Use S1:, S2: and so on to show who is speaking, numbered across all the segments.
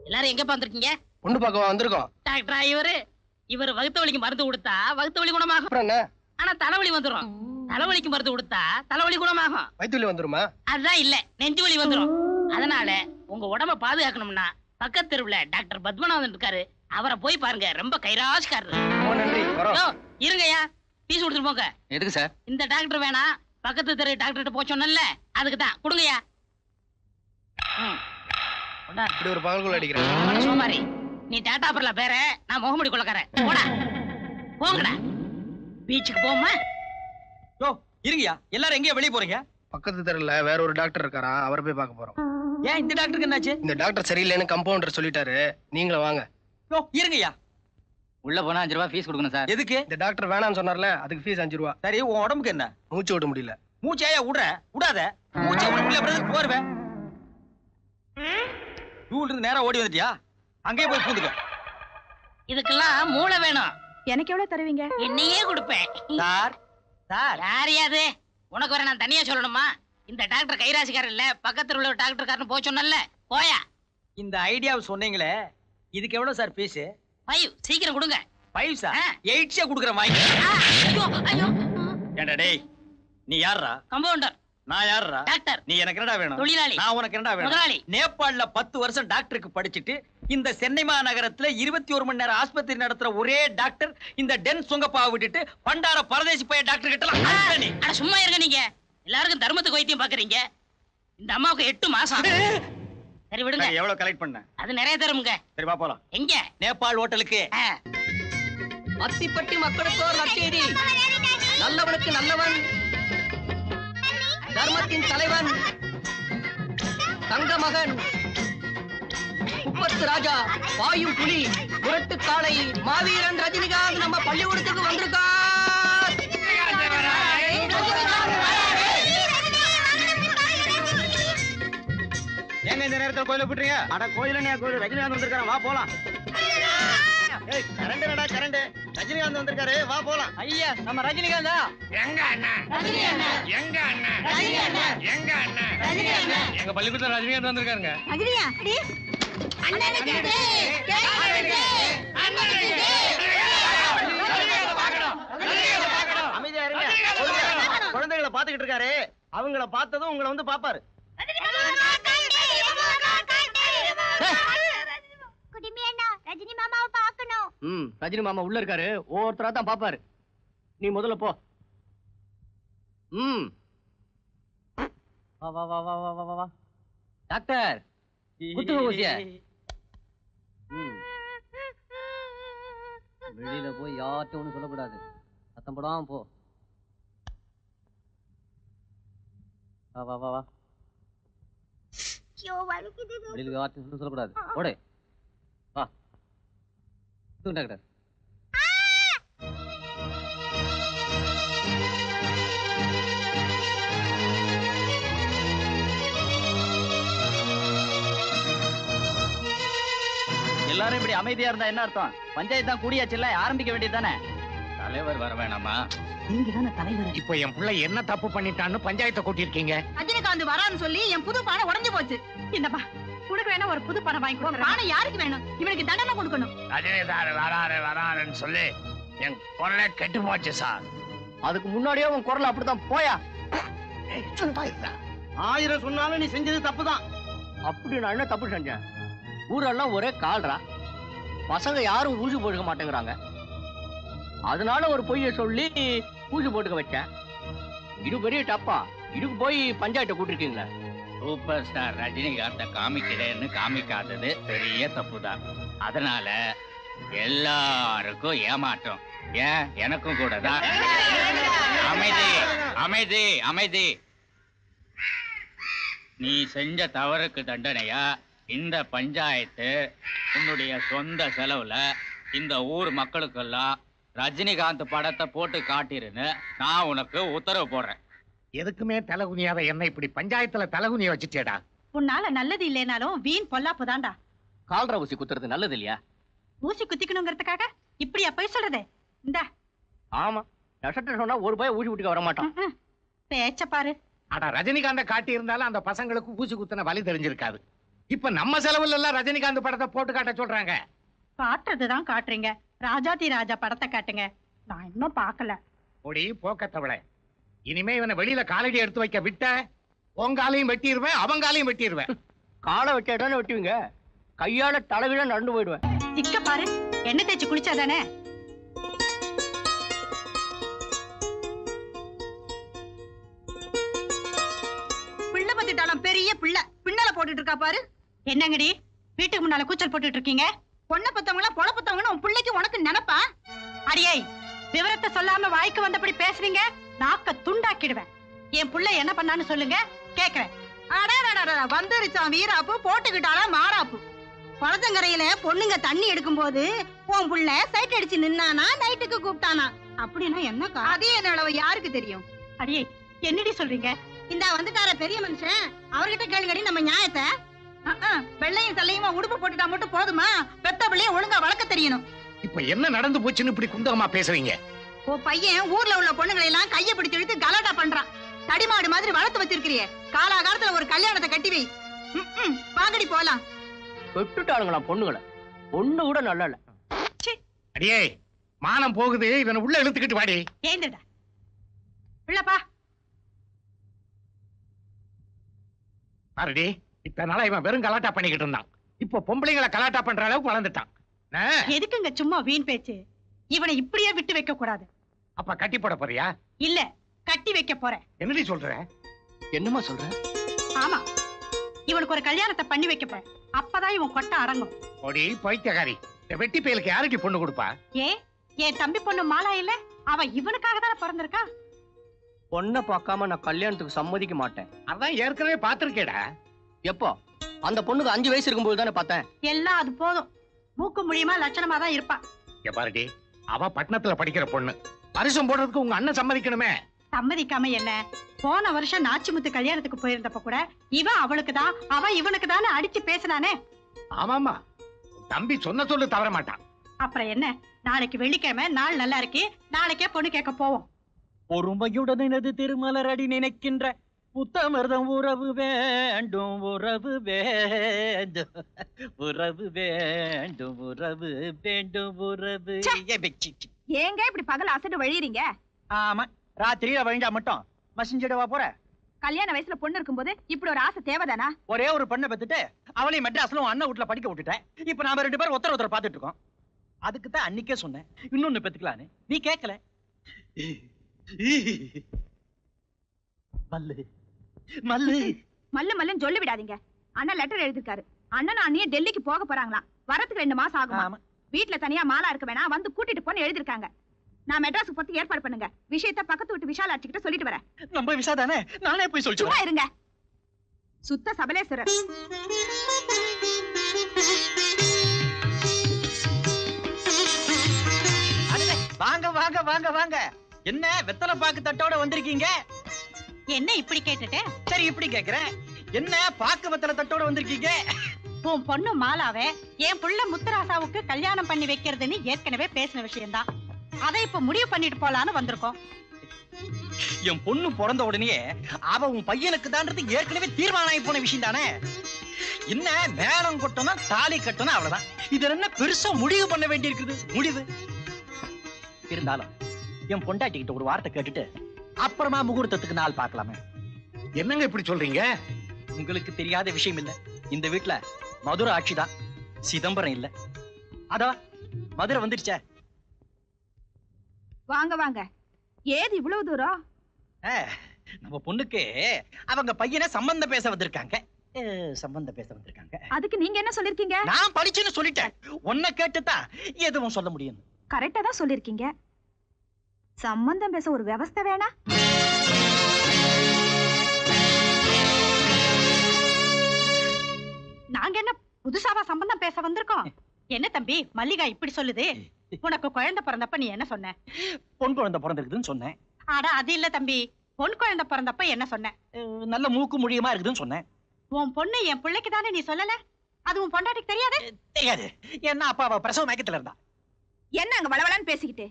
S1: எல்லாரும் எங்கப்பா வந்திருக்கீங்க?
S2: பொண்ணு பார்க்க வந்திருக்கோம்.
S1: டாக்டரா இவர் வகுத்த வலிக்கு மருந்து கொடுத்தா வகுத்த வலி குணமாகும்.
S2: அப்புறம் என்ன?
S1: ஆனா தலைவலி வந்துரும். தலைவலிக்கு மருந்து கொடுத்தா தலைவலி குணமாகும்.
S2: வயித்து வலி வந்துருமா?
S1: அதுதான் இல்ல, நெஞ்சு வலி வந்துரும். அதனால உங்க உடம்ப பாதுகாக்கணும்னா பக்கத்து தெருவுல டாக்டர் பத்மநாதன் இருக்காரு, அவரை போய் பாருங்க. ரொம்ப கைராசிக்காரரு.
S2: நன்றி.
S1: இருங்கய்யா, பீஸ் கொடுத்துட்டு போங்க.
S3: எதுக்கு சார்?
S1: இந்த டாக்டர் வேணா, பக்கத்து தெரு டாக்டர் போய் சொன்னல, அதுக்கு தான். கொடுங்கய்யா.
S2: இப்படி ஒரு பகல்குள்ள அடிக்கிறேன்.
S1: சோமாரி, நீ டாடா பர்ல பேர, நான் முகமுடி கொள்ளக்காரன். போடா, போங்கடா. பீச்சுக்கு போமா?
S3: யோ இருங்கயா, எல்லாரும் எங்கேயா வெளிய போறீங்க?
S2: பக்கத்து தெருல வேற ஒரு டாக்டர் இருக்காரா, அவரை போய் பார்க்க போறோம்.
S3: ஏன் இந்த டாக்டருக்கு என்னாச்சு?
S2: இந்த டாக்டர் சரியில்லைன்னு கம்பவுண்டர் சொல்லிட்டாரு, நீங்களும் வாங்க.
S3: யோ இருங்கயா.
S4: உள்ள போனா 5 ரூபாய் ஃபீஸ் கொடுக்கணும் சார்.
S3: எதுக்கு?
S2: இந்த டாக்டர் வேணாம்னு சொன்னார்ல, அதுக்கு ஃபீஸ் 5 ரூபா.
S3: சரி, உன் உடம்புக்கு என்ன?
S2: மூச்சு விட முடியல.
S3: மூச்சையா விடுற? விடாத. மூச்சை விட முடியல, அப்புறம் போறவே. ரூல்ல நேரா ஓடி வந்துட்டியா? அங்கேயே போய் பூந்துக்க.
S1: இதுக்கெல்லாம் மூளை வேணும்.
S5: எனக்கு எவ்வளவு தருவீங்க?
S1: என்னையே கொடுப்பேன்.
S3: சார் சார்
S1: யாரையாது உனக்கு வர நான் தனியா சொல்லணுமா? இந்த டாக்டர் கைராசிக்காரர் இல்ல, பக்கத்துல உள்ள டாக்டர் காரன் போய் சொன்னல. போயா.
S3: இந்த ஐடியாவை சொன்னீங்களே, இதுக்கு எவ்வளவு சார் ஃபீஸ்?
S1: 5. சீக்கிரம் கொடுங்க.
S3: 5 சார். 8 கொடுக்குற வாங்கி.
S1: ஐயோ ஐயோ.
S3: ஏண்டா டேய், நீ யாரா?
S1: கம்பவுண்டர்.
S3: நான் யாரா?
S1: டாக்டர்.
S3: நீ எனக்கு என்னடா வேணும்?
S1: தொழிலாளி.
S3: நான் உனக்கு என்னடா வேணும்?
S1: முதலாளி.
S3: நேபாள்ல 10 வருஷம் டாக்டருக்கு படிச்சிட்டு இந்த சென்னை மாநகரத்துல 21 மணி நேரம் ஆஸ்பத்திரி நடத்துற ஒரே டாக்டர் இந்த டென் சுங்கப்பாவை விட்டுட்டு பண்டார பரதேசி பைய டாக்டர் கிட்ட.
S1: அட சும்மா இருங்க நீங்க. எல்லாருக்கும் தர்மத்துக்கு வைத்தியம் பாக்குறீங்க. இந்த அம்மாவுக்கு 8 மாசம். சரி விடுங்க.
S3: எவ்வளவு கலெக்ட் பண்ண?
S1: அது நிறைய தருமுங்க.
S3: சரி வா போலாம்.
S1: எங்க?
S3: நேபாள் ஹோட்டலுக்கு.
S6: அத்திப்பட்டி மக்களுக்கு ஒரு நற்செய்தி. நல்லவனுக்கு நல்லவன், தர்மத்தின் தலைவன், தங்க மகன், குப்பத்து ராஜா, பாயும் புலி, முரட்டு காளை, மாவீரன் ரஜினிகாந்த் நம்ம பள்ளிக்கூடத்துக்கு வந்திருக்கார்.
S3: ஏங்க இந்த நேரத்துல கோயில போட்டுறீங்க? அட கோயில நீ கோயில் ரஜினிகாந்த் வந்திருக்காரு, வா போலாம். ஏய் கரண்ட் என்னடா கரண்ட்? ரஜினிகாந்த் வந்திருக்காரு, வா போலாம். ஐயா நம்ம ரஜினிகாந்தா?
S1: எங்க அண்ணா? ரஜினி அண்ணா. எங்க அண்ணா? ரஜினி அண்ணா. எங்க அண்ணா? ரஜினி அண்ணா.
S2: எங்க பள்ளிக்கூடத்துல ரஜினிகாந்த் வந்திருக்காருங்க.
S5: ரஜினியா? அடி
S1: அண்ணனுக்கு இது. கேக்குது. அண்ணனுக்கு இது.
S3: அமைதியா இருங்க. குழந்தைகளை பாத்துக்கிட்டு இருக்காரு, அவங்கள பார்த்ததும் உங்களை வந்து பாப்பாரு.
S5: ரஜினி மாமாவை பார்க்கணும்.
S6: ரஜினி மாமா உள்ள இருக்காரு, ஒவ்வொருத்தரா தான் பாப்பாரு. நீ முதல்ல போ. வா வா வா வா வா வா வா. டாக்டர் குத்துங்க ஊசிய. வெளியில போய் யார்கிட்ட ஒண்ணும் சொல்லக்கூடாது, சத்தம் போடாம போ. வா வா வா வா. வெளியில யார்கிட்ட ஒண்ணும் சொல்லக்கூடாது. ஓடு வா. டாக்டர்
S4: எல்லாரும் இப்படி அமைதியா இருந்தா என்ன அர்த்தம்? பஞ்சாயத்து தான் கூடியாச்சுல்ல, ஆரம்பிக்க வேண்டியது தானே?
S3: தலைவர் வர வேணாமா?
S5: நீங்க தானே தலைவர்.
S7: இப்போ என் புள்ள என்ன தப்பு பண்ணிட்டான்னு பஞ்சாயத்தை கூட்டியிருக்கீங்க.
S5: ரஜினிகாந்த் வரான்னு சொல்லி என் புது பானை உடைஞ்சு போச்சு. என்னப்பா உனக்கு வேணா ஒரு புது பானை வாங்கி கொடுங்க. பானை யாருக்கு வேணும்? இவனுக்கு தண்டனை கொடுக்கணும்.
S7: ரஜினி சார் வராருன்னு சொல்லி என் குரலே கெட்டு போச்சு சார்.
S6: அதுக்கு முன்னாடியே உன் குரல் அப்படித்தான். போயா.
S3: 1000 சொன்னாலும் நீ செஞ்சது தப்புதான்.
S6: அப்படி நான் என்ன தப்பு செஞ்சேன்? ஊரெல்லாம் ஒரே கால்ரா, பசங்க யாரும் ஊசி போட்டுக்க மாட்டேங்கிறாங்க. அதனால ஒரு பொய்ய சொல்லி ஊசி போட்டுக்க வச்சேன். இது பெரிய டப்பா. இதுக்கு போய் பஞ்சாயத்தை கூட்டிருக்கீங்களா?
S4: சூப்பர் ஸ்டார் ரஜினிகாந்த காமிக்கிறேன்னு காமிக்காதது பெரிய தப்புதான். அதனால எல்லாருக்கும் ஏமாற்றம். ஏன் எனக்கும் கூட தான். அமைதி அமைதி அமைதி. நீ செஞ்ச தவறுக்கு தண்டனையா இந்த பஞ்சாயத்து உன்னுடைய சொந்த செலவுல இந்த ஊர் மக்களுக்கெல்லாம் ரஜினிகாந்த் படத்தை போட்டு காட்டிருன்னு நான் உனக்கு உத்தரவு போடுறேன்.
S7: எதுக்குமே தலகுனியாத என்ன இப்படி பஞ்சாயத்துல தலகுனிய வச்சுட்டேடா.
S5: உன்னால நல்லது இல்லைனாலும் வீண் பொல்லாப்பு தான்டா.
S6: கால்ரா ஊசி குத்துறது நல்லது இல்லையா?
S5: ஊசி குத்திக்கணுங்கிறதுக்காக இப்படியா போய் சொல்றதே? இந்த
S6: ஆமா, நஷ்டம் சொன்னா ஒரு பய ஊசி விட்டுக்க வர மாட்டான்.
S5: பேச்ச பாரு.
S7: அட ரஜினிகாந்த காட்டி இருந்தாலும் அந்த பசங்களுக்கு ஊசி குத்தின வலி தெரிஞ்சிருக்காது. இப்ப நம்ம செலவுல எல்லாம் ரஜினிகாந்த் படத்தை போட்டு காட்ட சொல்றாங்க.
S5: காட்டுறதுதான் காட்டுறீங்க. ராஜாதி ராஜா படத்தை காட்டுங்க. நான் இன்னும் பார்க்கல.
S7: ஒடி போக்கத்தவளை, இனிமே இவனை வெளியில காலடி எடுத்து வைக்க விட்ட உங்காலையும் வெட்டிடுவேன், அவங்காலையும் வெட்டிடுவேன்.
S6: காலை வெட்டானே வெட்டுவீங்க, கையால தலைவிட நடந்து போயிடுவேன்.
S5: சிக்க பாரு, எண்ணெய் தேய்ச்சி குளிச்சாதானே. பிள்ளை பத்திட்டாலும் பெரிய பிள்ளை பின்னல போட்டுட்டு இருக்கா பாரு. என்னங்கடி வீட்டுக்கு முன்னால கூச்சல் போட்டுட்டு இருக்கீங்க? பொண்ணை பத்தவங்களா பொழ பத்தவங்கன்னு உன் பிள்ளைக்கு உனக்கு நினைப்பா? அடியை, விவரத்தை சொல்லாம வாய்க்கு வந்தபடி பேசுறீங்க, நாக்க துண்டாக்கிடுவேன். என் புள்ள என்ன பண்ணான்னு சொல்லுங்க, கேக்குறேன். வந்துருச்சான் வீராப்பு, போட்டுக்கிட்டாளா மாறாப்பு. குளத்தங்கரையில பொண்ணுங்க தண்ணி எடுக்கும் போது உன் புள்ள சைட் அடிச்சு நின்னானா, நைட்டுக்கு கூப்பிட்டானா? அப்படின்னா என்னக்கா? அதே என்னளவு யாருக்கு தெரியும்? அடியே, என்னடி சொல்றீங்க? இந்த வந்துட்டார பெரிய மனுஷன், அவர்கிட்ட கேளுங்கடி நம்ம நியாயத்தை. வெள்ளையும் சல்லையுமா உடுப்பு போட்டுட்டா மட்டும் போதுமா? பெத்த பிள்ளைய ஒழுங்கா வளர்க்க தெரியணும்.
S7: இப்ப என்ன நடந்து போச்சுன்னு இப்படி குந்தகமா பேசுறீங்க?
S5: உன் பையன் ஊர்ல உள்ள பொண்ணுங்களை எல்லாம் கைய பிடிச்சு இழுத்து கலாட்டா பண்றான். தடிமாடு மாதிரி வளர்த்து வச்சிருக்கிறியே, காலாகாலத்துல ஒரு கல்யாணத்தை கட்டி வை. வாங்கடி போலாம்.
S6: வெட்டுட்டானுங்களா பொண்ணுங்களை? பொண்ணு கூட நல்லா இல்ல.
S7: அடியே, மானம் போகுது, இவனை உள்ள இழுத்துக்கிட்டு வாடி.
S5: ஏந்துடா உள்ளப்பா.
S7: பாருடி, இத்தனை நாளா இவன் வெறும் கலாட்டா பண்ணிக்கிட்டு இருந்தான். இப்ப பொம்பளைங்களை கலாட்டா பண்ற அளவுக்கு வளர்ந்துட்டான்.
S5: எதுக்குங்க சும்மா வீண் பேச்சு? இவனை இப்படியே விட்டு வைக்க கூடாது.
S7: அப்ப கட்டி போட போறியா?
S5: இல்ல, கட்டி வைக்க போறேன்.
S7: என்னடி சொல்ற?
S6: என்னமா சொல்ற?
S5: ஆமா, இவனுக்கு ஒரு கல்யாணத்தை பண்ணி வைக்க போறேன். அப்பதான் இவன் கொட்ட அடங்கும்.
S7: ஓடி பைத்தியக்காரி, இந்த வெட்டி பயலுக்கு யாருக்கு பொண்ணு கொடுப்பா?
S5: என் தம்பி பொண்ணு மாலா இல்ல, அவ இவனுக்காக தானே பிறந்திருக்கா.
S6: பொண்ணை பார்க்காம நான் கல்யாணத்துக்கு சம்மதிக்க மாட்டேன்.
S7: அதான் ஏற்கனவே பாத்திருக்கேடா.
S6: எப்போ? அந்த பொண்ணுக்கு 5 வயசு இருக்கும்போது தானே பார்த்தேன்.
S5: எல்லாம் அது போதும். மூக்கு முடியுமா லட்சணமா தான் இருப்பா.
S7: பாருடி, அவ பட்டணத்துல படிக்கிற பொண்ணு, பரிசம் போடுறதுக்கு உங்க அண்ணன் சம்மதிக்கணுமே.
S5: சம்மதிக்காம என்ன? போன வருஷம் நாச்சிமுத்து கல்யாணத்துக்கு போயிருந்தப்ப கூட இவன் அவளுக்கு தான், அவன் இவனுக்கு தானே அடிச்சு பேசினானே.
S7: ஆமாமா, தம்பி சொன்ன சொல்லு தவற மாட்டான்.
S5: அப்புறம் என்ன, நாளைக்கு வெள்ளிக்கிழமை, நாள் நல்லா இருக்கு, நாளைக்கே பொண்ணு கேட்க போவோம்.
S3: பொறுமையுடன் எனது திருமலரடி நினைக்கின்ற புத்தமர்தம் உறவு வேண்டும், உறவு வேண்டும், உறவு வேண்டும், உறவு வேண்டும், உறவு.
S5: ஏங்க இப்படி பகல் அசடு வழியறீங்க?
S3: ஆமா, ராத்திரியில வழிஞ்சா மட்டும் மசிஞ்சிடவா போற?
S5: கல்யாண வயசுல பொண்ணு இருக்கும்போது இப்படி ஒரு ஆசை தேவைதானா?
S3: ஒரே ஒரு பெண்ணை பெத்துட்டு அவளையும் மெட்ராஸ்ல அண்ணன் வீட்டுல படிக்க விட்டுட்டேன். இப்ப நாம 2 பேரும் ஒருத்தர் பாத்துட்டு இருக்கோம். அதுக்கு தான் அன்னைக்கே சொன்னேன் இன்னொன்னு பெத்துக்கலான்னு, நீ கேட்கல. மல்லு மல்லு
S5: மல்லு மல்லுன்னு சொல்லி விடாதீங்க. அண்ணன் லெட்டர் எழுதிருக்காரு. அண்ணன் அண்ணியே டெல்லிக்கு போக போறாங்களாம். வரதுக்கு 2 மாசம் ஆகும். வீட்டுல தனியா மாலா இருக்க வேணா, வந்து கூட்டிட்டு போன்னு எழுதிருக்காங்க. நான் மெட்ராஸுக்கு போட்டு ஏற்பாடு பண்ணுங்க. விஷயத்தை பக்கத்து விட்டு விஷால் ஆட்சிக்கிட்ட சொல்லிட்டு வரேன்.
S3: நம்ம விஷா தானே, நானே போய் சொல்லிட்டு
S5: சும்மா இருங்க. சுத்த சபலேஸ்வரர்.
S3: வாங்க வாங்க வாங்க வாங்க. என்ன வெத்தலை பாக்கு தட்டோட வந்திருக்கீங்க?
S5: என்ன இப்படி கேட்டுட்டு?
S3: சரி இப்படி கேக்குறேன், என்ன பாக்கு வெத்தலை தட்டோட வந்திருக்கீங்க?
S5: உன் பொண்ணு மாலாவே என் புள்ள முத்துராசாவுக்கு கல்யாணம் பண்ணி வைக்கிறதுன்னு ஏற்கனவே பேசின விஷயம்தான். அதை இப்ப முடிவு பண்ணிட்டு போலான்னு வந்திருக்கோம்.
S3: என் பொண்ணு பிறந்த உடனே அவ உன் பையனுக்கு தான்றது ஏற்கனவே தீர்மானம் ஆகி போன விஷயம் தானே. என்ன மேளம் கொட்டணும் தாலி கட்டணும் அவ்வளவுதான். இதுல என்ன பெருசா முடிவு பண்ண வேண்டி இருக்குது? முடிவு இருந்தாலும் என் பொண்டாட்டிக்கிட்ட ஒரு வார்த்தை கேட்டுட்டு அப்புறமா முகூர்த்தத்துக்கு நாள் பார்க்கலாமே.
S7: என்னங்க இப்படி சொல்றீங்க?
S3: உங்களுக்கு தெரியாத விஷயம் இல்ல, இந்த வீட்டுல மதுரை ஆட்சிதான், சிதம்பரம் இல்ல. அதோ மதுரை வந்துருச்சே.
S5: வாங்க வாங்க. ஏது இவ்வளவு தூரம்?
S3: நம்ம பொண்ணுக்கு அவங்க பையனை சம்பந்தம் பேச வந்திருக்காங்க. சம்பந்தம் பேச வந்திருக்காங்க.
S5: அதுக்கு நீங்க என்ன சொல்லிருக்கீங்க?
S3: நான் படிச்சுன்னு சொல்லிட்டேன். உன்னை கேட்டுதான் எதுவும் சொல்ல முடியும்.
S5: கரெக்டா தான் சொல்லிருக்கீங்க. சம்பந்தம் பேச ஒரு விவஸ்தை வேணா? நாங்க என்ன புதுசாவா சம்பந்தம் பேச வந்திருக்கோம்? என்ன தம்பி மல்லிகா இப்படி சொல்லுது? உனக்கு குழந்தை பிறந்தப்ப நீ என்ன சொன்ன?
S3: பொன் குழந்தை பிறந்திருக்குதுன்னு சொன்னேன்.
S5: ஆனா அது இல்ல தம்பி, பொன் குழந்தை பிறந்தப்ப என்ன சொன்ன?
S3: நல்ல மூக்கு முடியுமா இருக்குதுன்னு சொன்னேன்.
S5: உன் பொண்ணு என் பிள்ளைக்கு தானே நீ சொல்லல? அது உன் பொண்டாட்டிக்கு தெரியாது?
S3: தெரியாது. என்ன அப்பா அவ பிரசவ மயக்கத்துல இருந்தா.
S5: என்ன அங்க வளவளன்னு பேசிக்கிட்டு?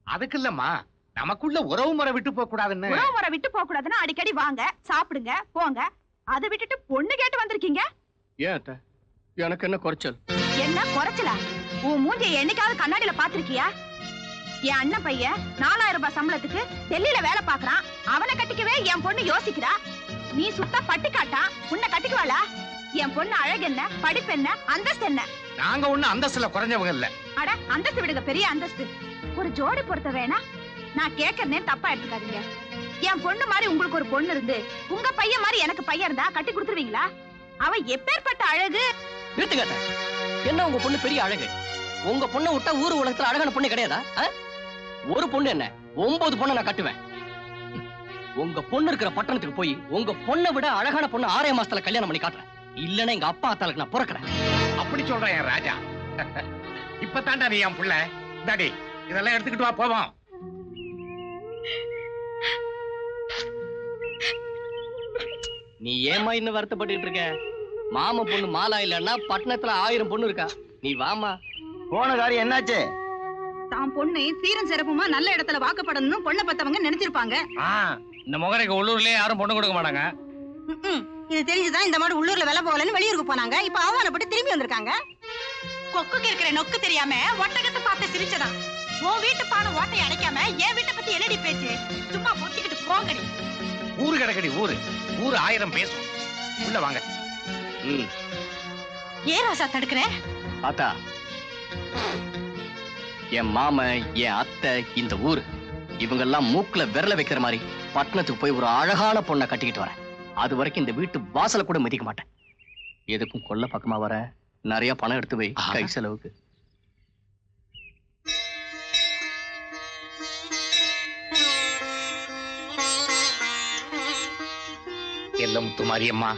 S7: அதுக்கு இல்லம்மா, நமக்குள்ள உறவு முறை விட்டு போக கூடாதுன்னு.
S5: உறவு முறை விட்டு போக கூடாதுன்னா அடிக்கடி வாங்க, சாப்பிடுங்க, போங்க. அதை விட்டுட்டு பொண்ணு கேட்டு வந்திருக்கீங்க.
S6: ஏன் எனக்கு என்ன குறைச்சல்?
S5: என்ன குறைச்சலா? உன் மூஞ்சிய என்னைக்காவது கண்ணாடியில பாத்திருக்கியா? என் அண்ணன் பையன் 4000 ரூபாய் சம்பளத்துக்கு டெல்லியில வேலை பாக்குறான். அவனை கட்டிக்கவே என் பொண்ணு யோசிக்கிறா. நீ சுத்தா பட்டிக்காட்டா, உன்னை கட்டிக்குவாளா? என் பொண்ணு அழகு என்ன, படிப்பு என்ன, அந்தஸ்து என்ன?
S7: நாங்க ஒண்ணு அந்தஸ்துல குறைஞ்சவங்க இல்ல.
S5: அட அந்தஸ்து விடுங்க, பெரிய அந்தஸ்து. ஒரு ஜோடி பொறுத்த வேணா? நான் கேட்கறதே தப்பா எடுத்துக்காதீங்க. என் பொண்ணு மாதிரி உங்களுக்கு ஒரு பொண்ணு இருந்து உங்க பையன் மாதிரி எனக்கு பையன் இருந்தா கட்டி கொடுத்துருவீங்களா? அவ எப்பேற்பட்ட அழகு!
S6: நிறுத்துக்காட்ட. என்ன உங்க பொண்ணு பெரிய அழகு? உங்க பொண்ணை விட்டா ஊர் உலகத்துல அழகான பொண்ணு கிடையாதா? ஒரு பொண்ணு என்ன, 9 பொண்ணை நான் கட்டுவேன். உங்க பொண்ணு இருக்கிற பட்டணத்துக்கு போய் உங்க பொண்ணை விட அழகான பொண்ணு 6 மாசத்துல கல்யாணம் பண்ணி காட்டுறேன். இல்லன்னா எங்க அப்பா அத்தாளுக்கு நான் பிறக்கிறேன்.
S7: அப்படி சொல்றேன் என் ராஜா. இப்பதான்டா நீ என் புள்ள. டாடி இதெல்லாம் எடுத்துக்கிட்டு வா போவோம்.
S6: நீ ஏமா இன்னும் வருத்தப்பட்டு இருக்க? மாமா பொண்ணு மாலா இல்லன்னா பட்டணத்துல 1000 பொண்ணு இருக்கா. நீ வாமா.
S3: போன காரியம் என்னாச்சு?
S5: தான் பொண்ணு சீரம் சிறப்புமா நல்ல இடத்துல வாக்கப்படணும்னு பொண்ணை பத்தவங்க நினைச்சிருப்பாங்க.
S2: இந்த முகரைக்கு உள்ளூர்லயே யாரும் பொண்ணு கொடுக்க மாட்டாங்க.
S5: இது தெரிஞ்சுதான் இந்த மாதிரி உள்ளூர்ல வேலை போகலன்னு வெளியூருக்கு போனாங்க. இப்ப அவமானப்பட்டு திரும்பி வந்திருக்காங்க. கொக்குக்கு இருக்கிற நொக்கு தெரியாம ஒட்டகத்தை பார்த்து சிரிச்சதான். உன் வீட்டு பானை ஓட்டையை அடைக்காம என் வீட்டை பத்தி என்னடி பேச்சு? சும்மா பொத்திக்கிட்டு போங்கடி.
S7: ஊரு கிடக்கடி ஊரு. ஊரு 1000 பேசும். உள்ள வாங்க.
S5: ஏன் ராசா தடுக்கிற?
S6: ஆத்தா, என் மாமன், என் அத்தை, இந்த ஊரு இவங்கெல்லாம் மூக்குல விரல வைக்கிற மாதிரி பட்டணத்துக்கு போய் ஒரு அழகான பொண்ணை கட்டிக்கிட்டு வரேன். அது வரைக்கும் இந்த வீட்டு வாசல கூட மிதிக்க மாட்டேன். எதுக்கும் கொல்ல பக்கமா வர நிறைய பணம் எடுத்து வை கை செலவுக்கு.
S7: எல்லாம் முத்துமாரியம்மா,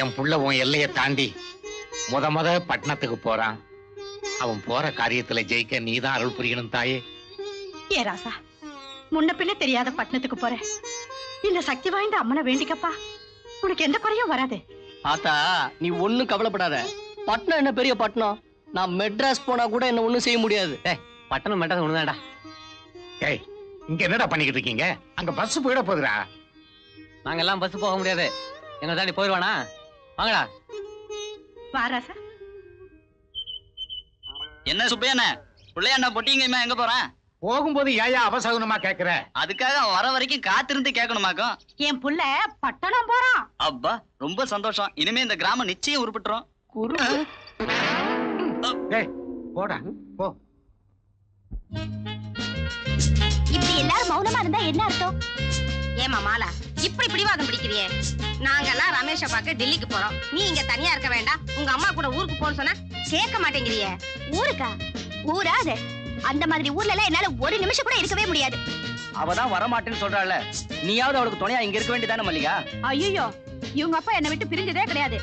S7: என் புள்ள உன் எல்லையை தாண்டி முத பட்டணத்துக்கு போறான். அவன் போற காரியத்துல ஜெயிக்க நீதான் அருள் புரியணும் தாயே.
S5: ஏ ராசா, முன்ன பின்ன தெரியாத பட்டணத்துக்கு போற. இந்த சக்தி வாய்ந்த அம்மனை வேண்டிக்கப்பா, உனக்கு எந்த குறையும் வராது.
S6: ஆத்தா, நீ ஒண்ணும் கவலைப்படாத. பட்டணம் என்ன பெரிய பட்டணம்? நான் மெட்ராஸ் போனா கூட என்ன ஒண்ணும் செய்ய முடியாது.
S3: பட்டணம் மெட்ராஸ் ஒண்ணுதான்டா.
S7: ஏய், இங்க என்னடா பண்ணிக்கிட்டு இருக்கீங்க? அங்க பஸ் போயிட போகுதுடா.
S3: நாங்க எல்லாம் பஸ் போக முடியாது. எங்க தாண்டி போயிடுவானா? வாங்கடா.
S5: வா ராசா.
S8: என்ன சுப்பையண்ணே, பிள்ளையாண்டா பொட்டிங்கம்மா எங்க போறான்?
S7: போகும்போது ஏயா அவசகுனமா கேக்குற?
S8: அதுக்காக அவன் வர வரைக்கும் காத்திருந்து கேட்கணுமாக்கும்.
S5: என் புள்ள பட்டணம் போறான்.
S8: அப்பா ரொம்ப சந்தோஷம். இனிமே இந்த கிராமம் நிச்சயம் உருப்பிட்டுரும்.
S7: ஏய், போடா போ.
S5: இப்படி எல்லாரும் மௌனமா இருந்தா என்ன அர்த்தம்? ஏமா மாலா, இப்படி பிடிவாதம் பிடிக்கிறியே? நாங்கெல்லாம் ரமேஷ பார்க்க டெல்லிக்கு போறோம். நீ இங்க தனியா இருக்க வேண்டாம், உங்க அம்மா கூட ஊருக்கு போன்னு சொன்னா கேட்க மாட்டேங்கிறியே. ஊருக்கா? ஊரா அது? அந்த மாதிரி ஊர்ல எல்லாம் என்னால ஒரு நிமிஷம் கூட இருக்கவே முடியாது.
S3: அவதான் வரமாட்டேன்னு சொல்றாள். நீயாவது அவளுக்கு துணையா இங்க இருக்க வேண்டியதானே மல்லிகா?
S5: ஐயோ, இவங்க அப்பா என்னை விட்டு பிரிஞ்சதே கிடையாது.